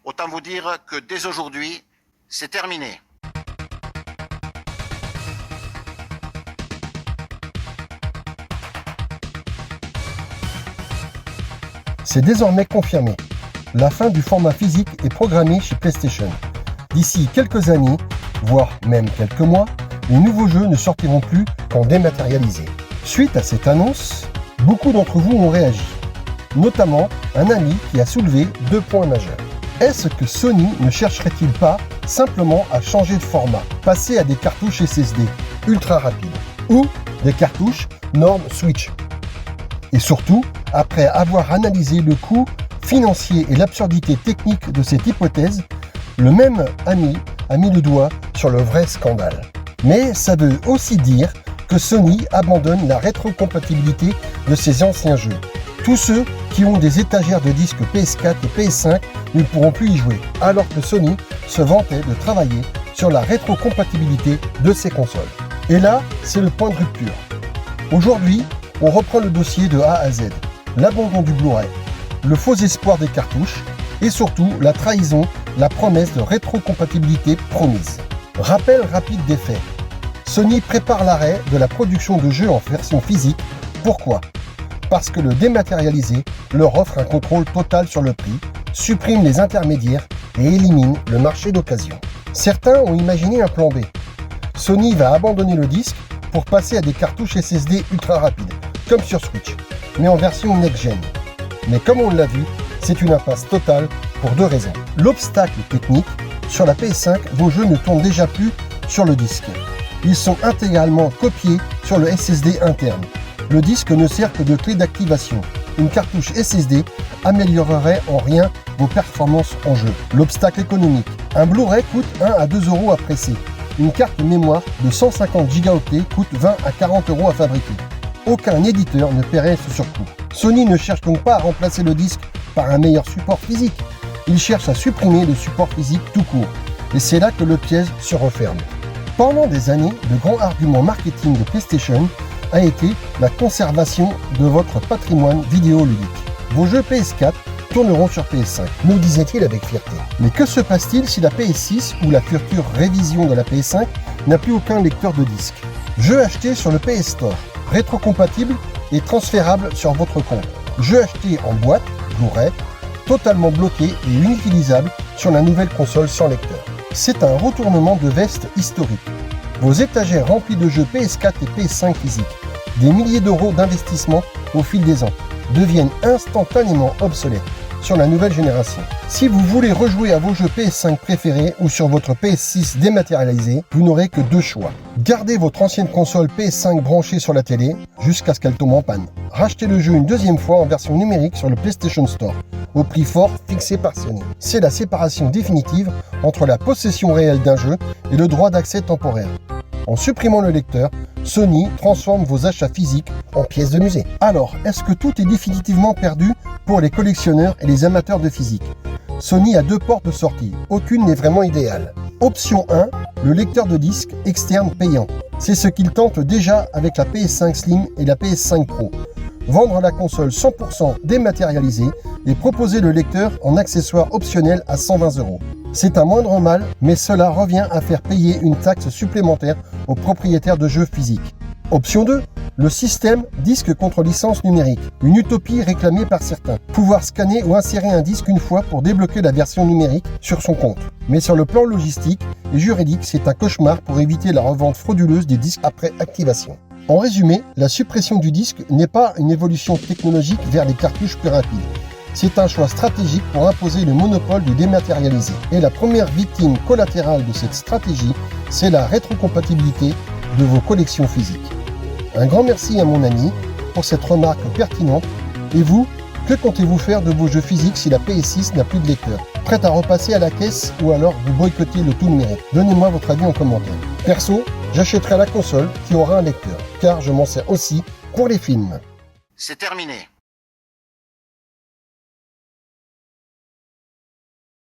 Autant vous dire que dès aujourd'hui, c'est terminé. C'est désormais confirmé. La fin du format physique est programmée chez PlayStation. D'ici quelques années, voire même quelques mois, les nouveaux jeux ne sortiront plus qu'en dématérialisé. Suite à cette annonce, beaucoup d'entre vous ont réagi. Notamment un ami qui a soulevé 2 points majeurs. Est-ce que Sony ne chercherait-il pas simplement à changer de format, passer à des cartouches SSD ultra rapides ou des cartouches normes Switch? Et surtout, après avoir analysé le coût financier et l'absurdité technique de cette hypothèse, le même ami a mis le doigt sur le vrai scandale. Mais ça veut aussi dire que Sony abandonne la rétrocompatibilité de ses anciens jeux. Tous ceux qui ont des étagères de disques PS4 et PS5 ne pourront plus y jouer, alors que Sony se vantait de travailler sur la rétrocompatibilité de ses consoles. Et là, c'est le point de rupture. Aujourd'hui, on reprend le dossier de A à Z. L'abandon du Blu-ray, le faux espoir des cartouches et surtout la trahison, la promesse de rétrocompatibilité promise. Rappel rapide des faits. Sony prépare l'arrêt de la production de jeux en version physique. Pourquoi ? Parce que le dématérialisé leur offre un contrôle total sur le prix, supprime les intermédiaires et élimine le marché d'occasion. Certains ont imaginé un plan B. Sony va abandonner le disque pour passer à des cartouches SSD ultra rapides, comme sur Switch, mais en version next-gen. Mais comme on l'a vu, c'est une impasse totale pour 2 raisons. L'obstacle technique, sur la PS5, vos jeux ne tournent déjà plus sur le disque. Ils sont intégralement copiés sur le SSD interne. Le disque ne sert que de clé d'activation. Une cartouche SSD améliorerait en rien vos performances en jeu. L'obstacle économique. Un Blu-ray coûte 1 à 2 euros à presser. Une carte mémoire de 150 Go coûte 20 à 40 euros à fabriquer. Aucun éditeur ne paierait ce surcoût. Sony ne cherche donc pas à remplacer le disque par un meilleur support physique. Il cherche à supprimer le support physique tout court. Et c'est là que le piège se referme. Pendant des années, le grand argument marketing de PlayStation a été la conservation de votre patrimoine vidéoludique. Vos jeux PS4 tourneront sur PS5, nous disait-il avec fierté. Mais que se passe-t-il si la PS6 ou la future révision de la PS5 n'a plus aucun lecteur de disque? Jeux achetés sur le PS Store, rétrocompatible et transférable sur votre compte. Jeux achetés en boîte, Blu-ray, totalement bloqués et inutilisables sur la nouvelle console sans lecteur. C'est un retournement de veste historique. Vos étagères remplies de jeux PS4 et PS5 physiques, des milliers d'euros d'investissement au fil des ans, deviennent instantanément obsolètes sur la nouvelle génération. Si vous voulez rejouer à vos jeux PS5 préférés ou sur votre PS6 dématérialisé, vous n'aurez que 2 choix. Gardez votre ancienne console PS5 branchée sur la télé jusqu'à ce qu'elle tombe en panne. Rachetez le jeu une 2e fois en version numérique sur le PlayStation Store, au prix fort fixé par Sony. C'est la séparation définitive entre la possession réelle d'un jeu et le droit d'accès temporaire. En supprimant le lecteur, Sony transforme vos achats physiques en pièces de musée. Alors, est-ce que tout est définitivement perdu pour les collectionneurs et les amateurs de physique? Sony a 2 portes de sortie, aucune n'est vraiment idéale. Option 1, le lecteur de disque externe payant. C'est ce qu'il tente déjà avec la PS5 Slim et la PS5 Pro. Vendre la console 100% dématérialisée et proposer le lecteur en accessoire optionnel à 120 €. C'est un moindre mal, mais cela revient à faire payer une taxe supplémentaire aux propriétaires de jeux physiques. Option 2, le système disque contre licence numérique. Une utopie réclamée par certains. Pouvoir scanner ou insérer un disque une fois pour débloquer la version numérique sur son compte. Mais sur le plan logistique et juridique, c'est un cauchemar pour éviter la revente frauduleuse des disques après activation. En résumé, la suppression du disque n'est pas une évolution technologique vers les cartouches plus rapides. C'est un choix stratégique pour imposer le monopole du dématérialisé. Et la première victime collatérale de cette stratégie, c'est la rétrocompatibilité de vos collections physiques. Un grand merci à mon ami pour cette remarque pertinente. Et vous, que comptez-vous faire de vos jeux physiques si la PS6 n'a plus de lecteur? Prête à repasser à la caisse ou alors vous boycottez le tout numérique? Donnez-moi votre avis en commentaire. Perso, j'achèterai la console qui aura un lecteur, car je m'en sers aussi pour les films. C'est terminé.